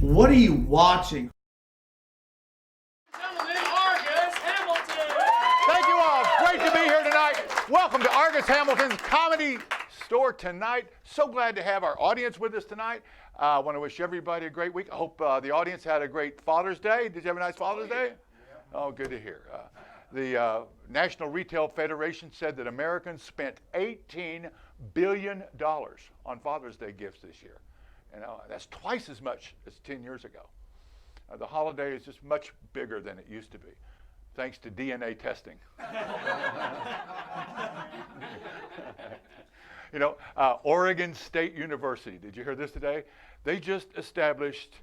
What are you watching? Gentlemen, Argus Hamilton! Thank you all. Great to be here tonight. Welcome to Argus Hamilton's Comedy Store tonight. So glad to have our audience with us tonight. I want to wish everybody a great week. I hope the audience had a great Father's Day. Did you have a nice Father's Day? Oh, good to hear. The National Retail Federation said that Americans spent $18 billion on Father's Day gifts this year. You know, that's twice as much as 10 years ago. The holiday is just much bigger than it used to be, thanks to DNA testing. You know, Oregon State University, did you hear this today? They just established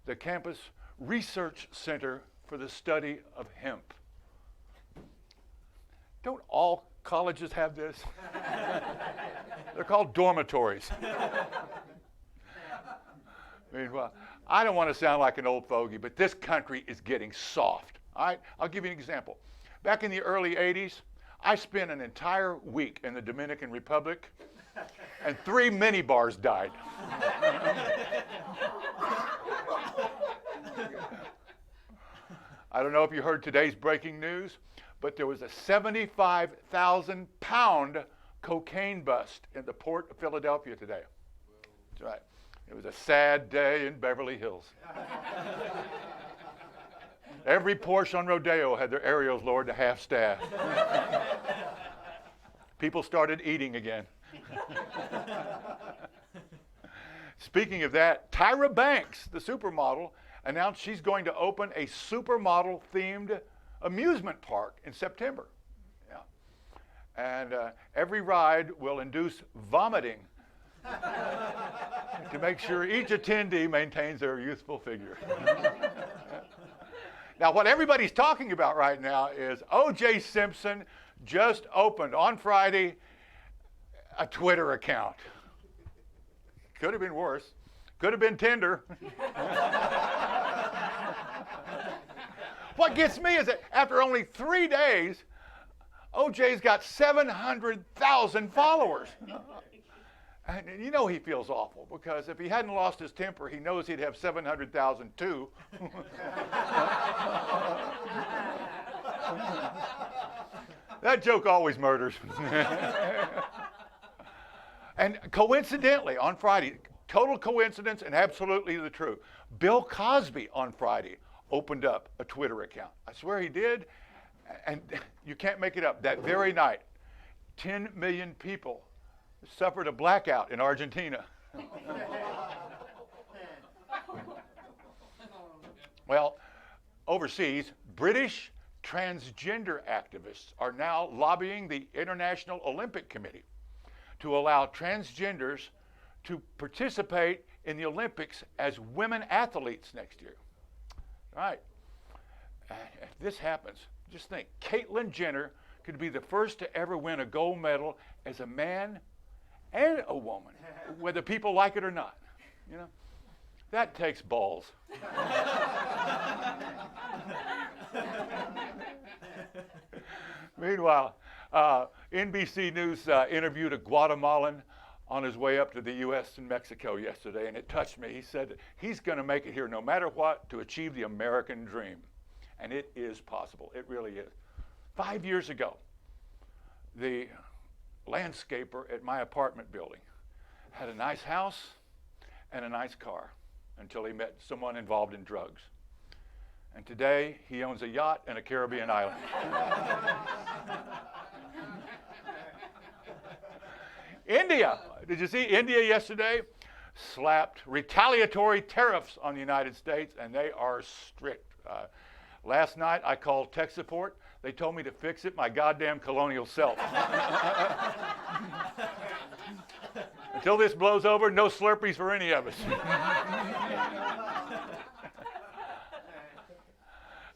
the campus research center for the study of hemp. Don't all colleges have this? They're called dormitories. Meanwhile, I don't want to sound like an old fogey, but this country is getting soft. All right, I'll give you an example. Back in the early 80s, I spent an entire week in the Dominican Republic, and 3 minibars died. I don't know if you heard today's breaking news, but there was a 75,000-pound cocaine bust in the port of Philadelphia today. That's right. It was a sad day in Beverly Hills. Every Porsche on Rodeo had their aerials lowered to half staff. People started eating again. Speaking of that, Tyra Banks, the supermodel, announced she's going to open a supermodel-themed amusement park in September. Yeah. And every ride will induce vomiting to make sure each attendee maintains their youthful figure. Now, what everybody's talking about right now is O.J. Simpson just opened on Friday a Twitter account. Could have been worse. Could have been Tinder. What gets me is that after only 3 days, O.J.'s got 700,000 followers. And you know he feels awful, because if he hadn't lost his temper, he knows he'd have 700,000 too. That joke always murders. And coincidentally, on Friday, total coincidence and absolutely the truth, Bill Cosby on Friday opened up a Twitter account. I swear he did, and you can't make it up. That very night, 10 million people suffered a blackout in Argentina. Well, overseas, British transgender activists are now lobbying the International Olympic Committee to allow transgenders to participate in the Olympics as women athletes next year. All right. If this happens, just think, Caitlyn Jenner could be the first to ever win a gold medal as a man and a woman, whether people like it or not. You know, that takes balls. Meanwhile, NBC News interviewed a Guatemalan on his way up to the U.S. and Mexico yesterday, and it touched me. He said that he's going to make it here no matter what to achieve the American dream. And it is possible. It really is. 5 years ago, the landscaper at my apartment building had a nice house and a nice car until he met someone involved in drugs. And today, he owns a yacht and a Caribbean island. India, did you see India yesterday? Slapped retaliatory tariffs on the United States, and they are strict. Last night, I called tech support. They told me to fix it my goddamn colonial self. Until this blows over, no Slurpees for any of us.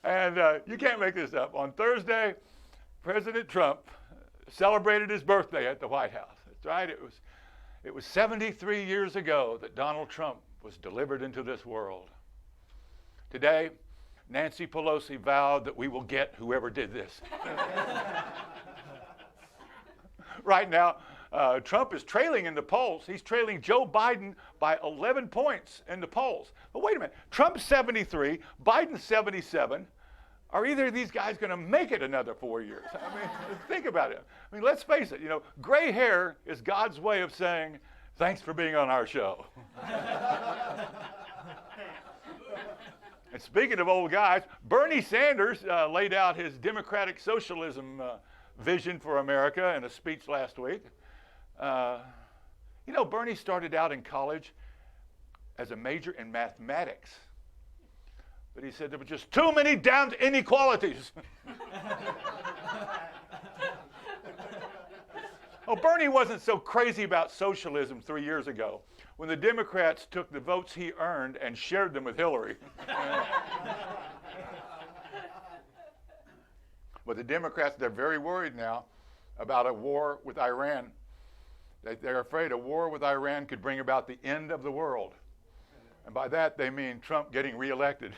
And you can't make this up. On Thursday, President Trump celebrated his birthday at the White House. That's right. It was 73 years ago that Donald Trump was delivered into this world. Today, Nancy Pelosi vowed that we will get whoever did this. Right now, Trump is trailing in the polls. He's trailing Joe Biden by 11 points in the polls. But wait a minute. Trump's 73, Biden's 77. Are either of these guys going to make it another 4 years? I mean, think about it. I mean, let's face it. Gray hair is God's way of saying, thanks for being on our show. And speaking of old guys, Bernie Sanders laid out his democratic socialism vision for America in a speech last week. Bernie started out in college as a major in mathematics. But he said there were just too many damned inequalities. Oh, Bernie wasn't so crazy about socialism 3 years ago when the Democrats took the votes he earned and shared them with Hillary. But the Democrats, they're very worried now about a war with Iran. They're afraid a war with Iran could bring about the end of the world. And by that, they mean Trump getting reelected.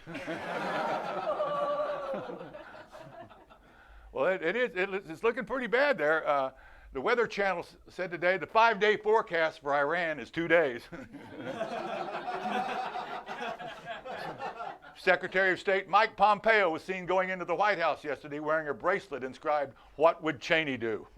Well, it's looking pretty bad there. The Weather Channel said today the 5-day forecast for Iran is 2 days. Secretary of State Mike Pompeo was seen going into the White House yesterday wearing a bracelet inscribed, "What would Cheney do?"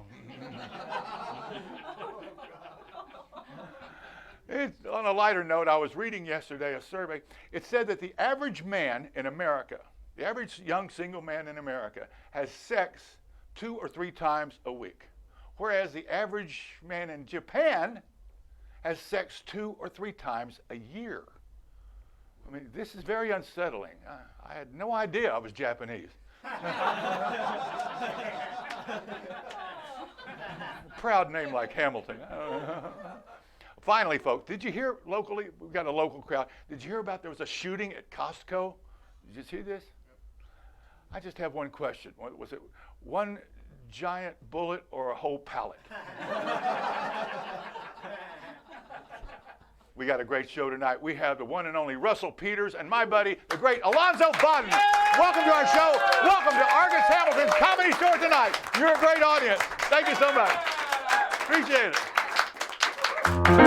On a lighter note, I was reading yesterday a survey. It said that the average man in America, the average young single man in America, has sex 2 or 3 times a week, whereas the average man in Japan has sex 2 or 3 times a year. I mean, this is very unsettling. I had no idea I was Japanese. Proud name like Hamilton. Finally, folks, did you hear locally? We've got a local crowd. Did you hear about there was a shooting at Costco? Did you see this? I just have one question. Was it one giant bullet or a whole pallet? We got a great show tonight. We have the one and only Russell Peters and my buddy, the great Alonzo Bodden. Welcome to our show. Welcome to Argus Hamilton's Comedy Store tonight. You're a great audience. Thank you so much. Appreciate it.